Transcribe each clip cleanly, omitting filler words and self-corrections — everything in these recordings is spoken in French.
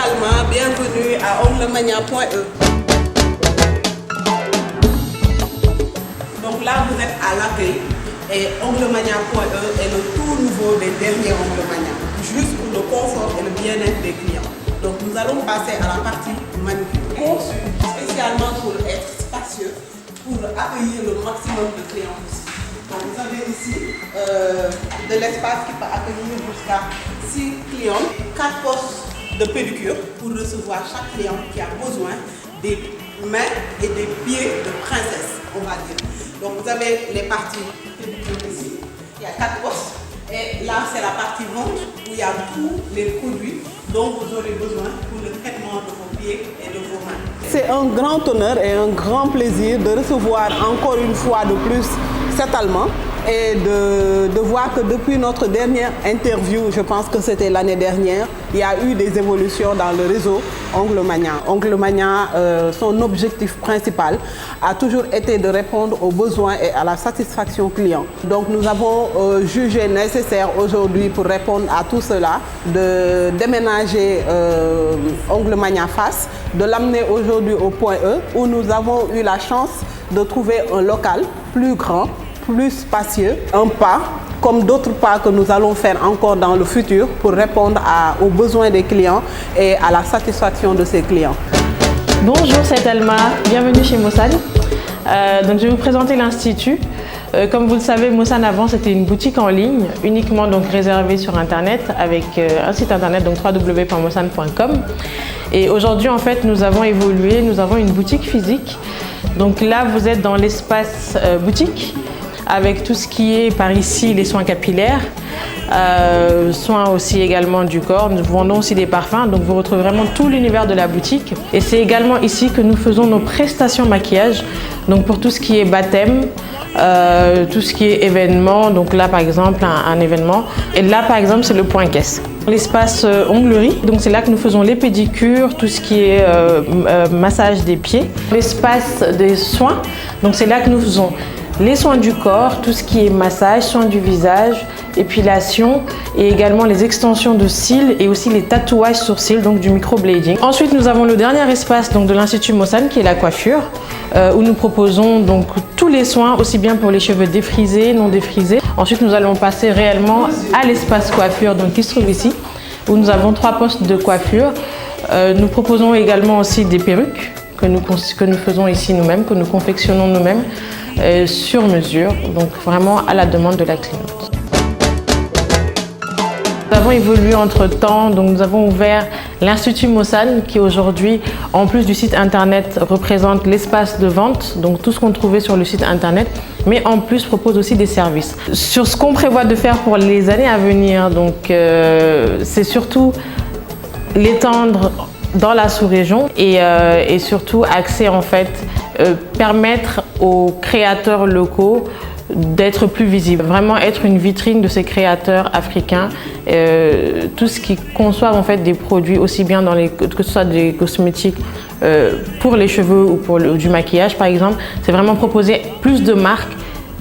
Talma, bienvenue à onglemania.e. Donc là, vous êtes à l'accueil et onglemania.e est le tout nouveau des derniers Onglemania, juste pour le confort et le bien-être des clients. Donc nous allons passer à la partie manucure, conçue spécialement pour être spacieux, pour accueillir le maximum de clients possible. Donc vous avez ici de l'espace qui peut accueillir jusqu'à 6 clients, 4 postes de pédicure pour recevoir chaque client qui a besoin des mains et des pieds de princesse, on va dire. Donc vous avez les parties pédicure ici, il y a 4 postes. Et là, c'est la partie vente où il y a tous les produits dont vous aurez besoin pour le traitement de vos pieds et de vos mains. C'est un grand honneur et un grand plaisir de recevoir encore une fois de plus cet Allemand et de voir que depuis notre dernière interview, je pense que c'était l'année dernière, il y a eu des évolutions dans le réseau Onglemania. Onglemania, son objectif principal a toujours été de répondre aux besoins et à la satisfaction client. Donc nous avons jugé nécessaire aujourd'hui pour répondre à tout cela, de déménager Onglemania Fass, de l'amener aujourd'hui au point E, où nous avons eu la chance de trouver un local plus grand, plus spacieux, un pas, comme d'autres pas que nous allons faire encore dans le futur pour répondre aux besoins des clients et à la satisfaction de ces clients. Bonjour, c'est Alma, bienvenue chez Mosan. Donc je vais vous présenter l'Institut. Comme vous le savez, Mosan avant c'était une boutique en ligne, uniquement donc réservée sur Internet avec un site internet, donc www.mosan.com. Et aujourd'hui en fait nous avons évolué, nous avons une boutique physique. Donc là vous êtes dans l'espace boutique, avec tout ce qui est par ici les soins capillaires, soins aussi également du corps. Nous vendons aussi des parfums, donc vous retrouvez vraiment tout l'univers de la boutique. Et c'est également ici que nous faisons nos prestations maquillage, donc pour tout ce qui est baptême, tout ce qui est événement, donc là par exemple un événement. Et là par exemple c'est le point caisse. L'espace onglerie, donc c'est là que nous faisons les pédicures, tout ce qui est massage des pieds. L'espace des soins, donc c'est là que nous faisons les soins du corps, tout ce qui est massage, soins du visage, épilation et également les extensions de cils et aussi les tatouages sourcils, donc du microblading. Ensuite, nous avons le dernier espace donc, de l'Institut Mosan qui est la coiffure, où nous proposons donc tous les soins, aussi bien pour les cheveux défrisés, non défrisés. Ensuite, nous allons passer réellement à l'espace coiffure donc, qui se trouve ici, où nous avons 3 postes de coiffure. Nous proposons également aussi des perruques que nous faisons ici nous-mêmes, que nous confectionnons nous-mêmes. Sur mesure, donc vraiment à la demande de la cliente. Nous avons évolué entre-temps, donc nous avons ouvert l'Institut Mosan qui aujourd'hui, en plus du site internet, représente l'espace de vente, donc tout ce qu'on trouvait sur le site internet, mais en plus propose aussi des services. Sur ce qu'on prévoit de faire pour les années à venir, donc c'est surtout l'étendre dans la sous-région et surtout axer en fait permettre aux créateurs locaux d'être plus visibles, vraiment être une vitrine de ces créateurs africains, tout ce qui conçoivent en fait des produits aussi bien que ce soit des cosmétiques pour les cheveux ou pour du maquillage par exemple, c'est vraiment proposer plus de marques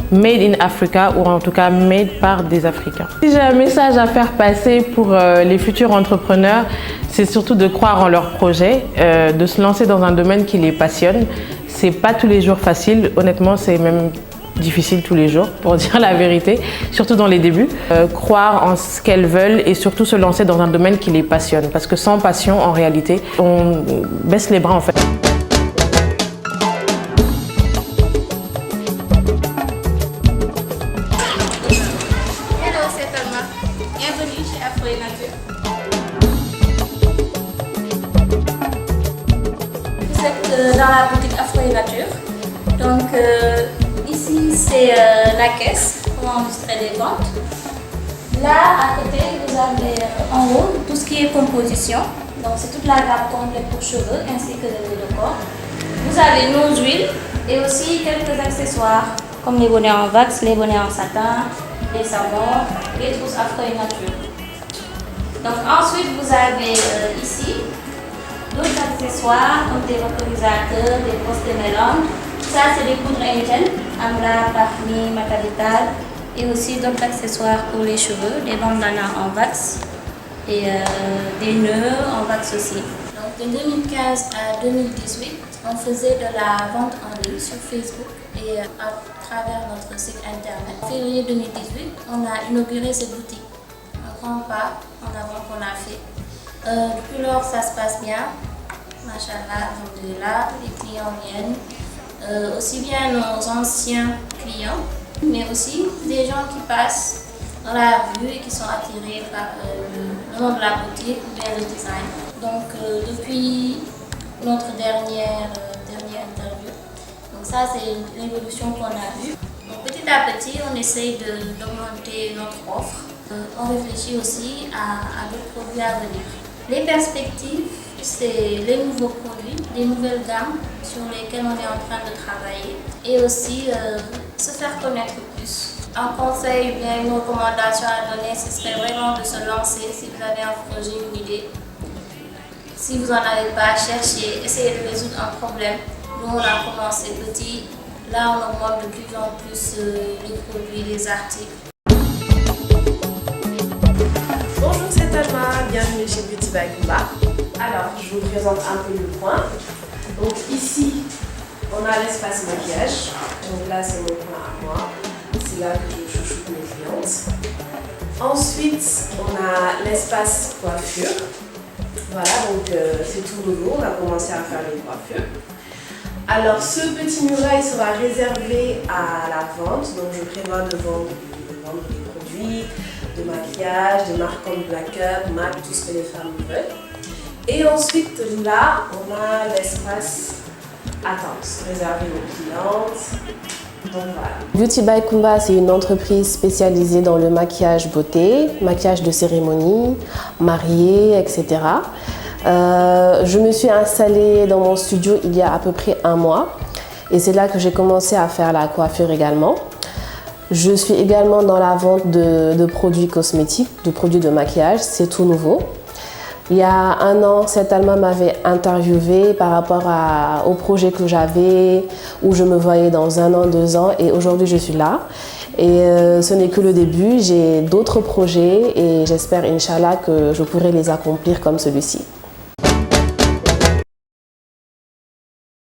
made in Africa ou en tout cas made par des Africains. Si j'ai un message à faire passer pour les futurs entrepreneurs, c'est surtout de croire en leurs projets, de se lancer dans un domaine qui les passionne. C'est pas tous les jours facile, honnêtement c'est même difficile tous les jours pour dire la vérité, surtout dans les débuts. Croire en ce qu'elles veulent et surtout se lancer dans un domaine qui les passionne parce que sans passion en réalité on baisse les bras en fait. Dans la boutique Afro et Nature. Donc ici c'est la caisse pour enregistrer les ventes. Là à côté vous avez en haut tout ce qui est composition. Donc c'est toute la gamme complète pour cheveux ainsi que les huiles de corps. Vous avez nos huiles et aussi quelques accessoires comme les bonnets en wax, les bonnets en satin, les savons, les trousses Afro et Nature. Donc ensuite vous avez ici d'autres accessoires comme des vaporisateurs, des brosses de mélange. Ça c'est des poudres indiennes, Amla, Parmi, Macalital et aussi d'autres accessoires pour les cheveux, des bandanas en wax. et des nœuds en wax aussi. Donc de 2015 à 2018, on faisait de la vente en ligne sur Facebook et à travers notre site internet. En février 2018, on a inauguré cette boutique. Un grand pas en avant qu'on a fait. Depuis lors, ça se passe bien. Machallah, alhamdoulilah, les clients viennent. Aussi bien nos anciens clients, mais aussi des gens qui passent dans la rue et qui sont attirés par le nom de la boutique ou bien le design. Donc depuis notre dernière interview, donc ça c'est l'évolution qu'on a eue. Donc petit à petit on essaye d'augmenter notre offre. On réfléchit aussi à d'autres produits à venir. Les perspectives, c'est les nouveaux produits, les nouvelles gammes sur lesquelles on est en train de travailler et aussi se faire connaître plus. Un conseil ou bien une recommandation à donner, ce serait vraiment de se lancer si vous avez un projet, une idée. Si vous n'en avez pas, cherchez, essayez de résoudre un problème. Nous, on a commencé petit. Là, on augmente de plus en plus les produits, les articles. Bonjour, c'est Tajma, bienvenue chez Beauty by Kumba. Alors, je vous présente un peu le coin. Donc ici, on a l'espace maquillage. Donc là, c'est mon coin à moi. C'est là que je chouchoute mes clientes. Ensuite, on a l'espace coiffure. Voilà, donc c'est tout nouveau, on a commencé à faire les coiffures. Alors ce petit mur-là, il sera réservé à la vente. Donc je prévois de vendre des produits, de maquillage, des marques comme Black Up, MAC, tout ce que les femmes veulent. Et ensuite là, on a l'espace attente, réservé aux clientes. Donc voilà. Beauty by Kumba, c'est une entreprise spécialisée dans le maquillage beauté, maquillage de cérémonie, mariée, etc. Je me suis installée dans mon studio il y a à peu près 1 mois et c'est là que j'ai commencé à faire la coiffure également. Je suis également dans la vente de produits cosmétiques, de produits de maquillage, c'est tout nouveau. Il y a 1 an, cette Alma m'avait interviewée par rapport au projet que j'avais, où je me voyais dans 1 an, 2 ans, et aujourd'hui je suis là. Et ce n'est que le début, j'ai d'autres projets et j'espère, Inch'Allah, que je pourrai les accomplir comme celui-ci.